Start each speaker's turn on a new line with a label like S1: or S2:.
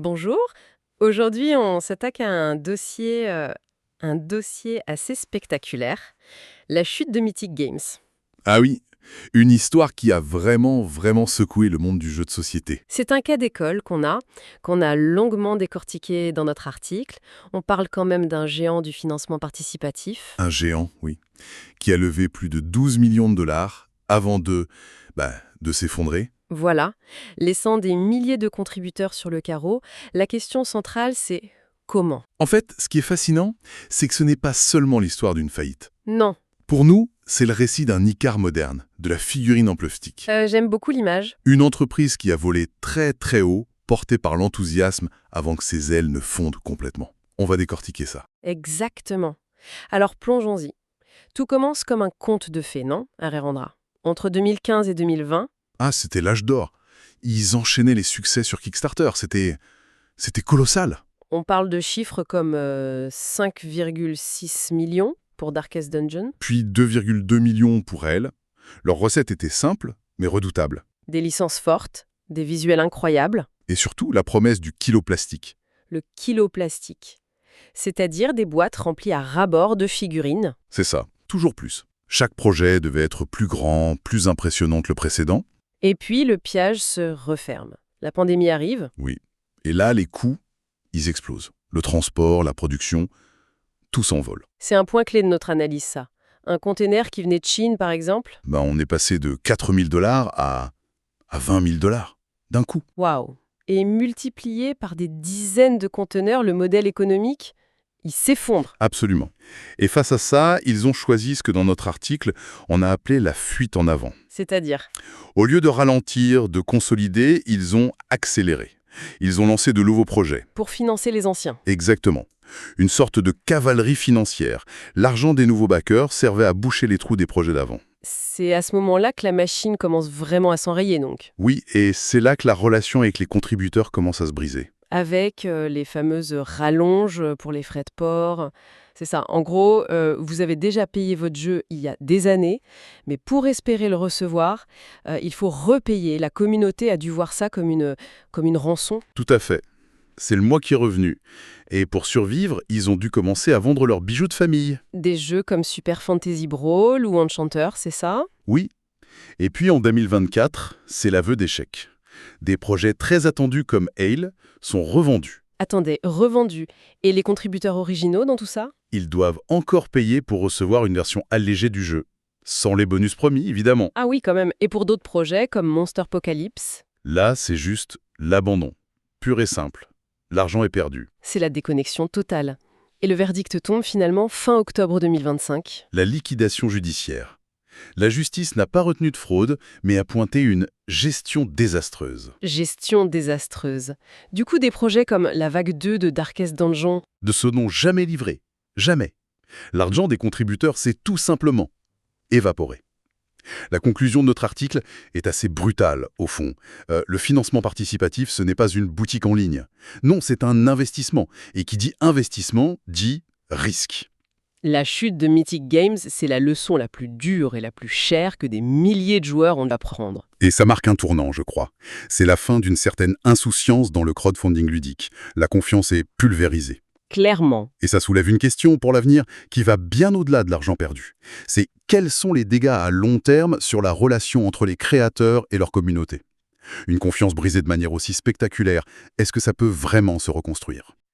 S1: Bonjour. Aujourd'hui, on s'attaque à un dossier assez spectaculaire, la chute de Mythic Games.
S2: Ah oui, une histoire qui a vraiment secoué le monde du jeu de société.
S1: C'est un cas d'école qu'on a longuement décortiqué dans notre article. On parle quand même d'un géant du financement participatif.
S2: Un géant, oui, qui a levé plus de 12 millions de dollars avant de s'effondrer.
S1: Voilà, laissant des milliers de contributeurs sur le carreau. La question centrale, c'est comment?
S2: En fait, ce qui est fascinant, c'est que ce n'est pas seulement l'histoire d'une faillite.
S1: Non.
S2: Pour nous, c'est le récit d'un Icare moderne, de la figurine en plastique.
S1: J'aime beaucoup l'image.
S2: Une entreprise qui a volé très haut, portée par l'enthousiasme avant que ses ailes ne fondent complètement. On va décortiquer ça.
S1: Exactement. Alors plongeons-y. Tout commence comme un conte de fées, non, Harry Randra? Entre 2015 et 2020,
S2: Ah, c'était l'âge d'or. Ils enchaînaient les succès sur Kickstarter. C'était colossal.
S1: on parle de chiffres comme 5,6 millions pour Darkest Dungeon,
S2: Puis 2,2 millions pour elle. Leur recette était simple, mais redoutable.
S1: des licences fortes, des visuels incroyables,
S2: Et surtout, la promesse du kilo plastique.
S1: le kilo plastique, c'est-à-dire des boîtes remplies à ras-bord de figurines.
S2: C'est ça, toujours plus. Chaque projet devait être plus grand, plus impressionnant que le précédent.
S1: Et puis le piège se referme. La pandémie arrive,
S2: Oui. Et là, les coûts, ils explosent. Le transport, la production, tout s'envole.
S1: c'est un point clé de notre analyse ça. Un container qui venait de Chine par exemple,
S2: On est passé de 4 000 dollars à 20 000 dollars, d'un coup.
S1: waouh. Et multiplié par des dizaines de conteneurs, le modèle économique, il s'effondre.
S2: Absolument. Et face à ça, ils ont choisi ce que dans notre article, on a appelé la fuite en avant.
S1: C'est-à-dire,
S2: Au lieu de ralentir, de consolider, ils ont accéléré. Ils ont lancé de nouveaux projets.
S1: pour financer les anciens.
S2: Exactement. Une sorte de cavalerie financière. L'argent des nouveaux backers servait à boucher les trous des projets d'avant.
S1: C'est à ce moment-là que la machine commence vraiment à s'enrayer, donc.
S2: Oui, et c'est là que la relation avec les contributeurs commence à se briser.
S1: Avec les fameuses rallonges pour les frais de port. C'est ça. En gros, vous avez déjà payé votre jeu il y a des années, mais pour espérer le recevoir, il faut repayer. La communauté a dû voir ça comme une rançon.
S2: Tout à fait. C'est le mois qui est revenu. Et pour survivre, ils ont dû commencer à vendre leurs bijoux de famille.
S1: Des jeux comme Super Fantasy Brawl ou Enchanter, c'est ça?
S2: Oui. Et puis en 2024, c'est l'aveu d'échec. Des projets très attendus comme Ale sont revendus.
S1: Attendez, revendus. Et les contributeurs originaux dans tout ça?
S2: Ils doivent encore payer pour recevoir une version allégée du jeu. Sans les bonus promis, évidemment.
S1: Ah oui, quand même. Et pour d'autres projets comme Monster Apocalypse,
S2: Là, c'est juste l'abandon. Pur et simple. L'argent est perdu.
S1: c'est la déconnexion totale. Et le verdict tombe finalement fin octobre 2025.
S2: La liquidation judiciaire. La justice n'a pas retenu de fraude, mais a pointé une gestion désastreuse.
S1: Gestion désastreuse. Du coup, des projets comme la vague 2 de Darkest Dungeon,
S2: De ce nom jamais livré. Jamais. L'argent des contributeurs s'est tout simplement évaporé. La conclusion de notre article est assez brutale, au fond. Le financement participatif, ce n'est pas une boutique en ligne. Non, c'est un investissement. Et qui dit investissement, dit risque.
S1: la chute de Mythic Games, c'est la leçon la plus dure et la plus chère que des milliers de joueurs ont à prendre.
S2: Et ça marque un tournant, je crois. C'est la fin d'une certaine insouciance dans le crowdfunding ludique. La confiance est pulvérisée.
S1: Clairement.
S2: Et ça soulève une question pour l'avenir qui va bien au-delà de l'argent perdu. C'est quels sont les dégâts à long terme sur la relation entre les créateurs et leur communauté? Une confiance brisée de manière aussi spectaculaire, est-ce que ça peut vraiment se reconstruire?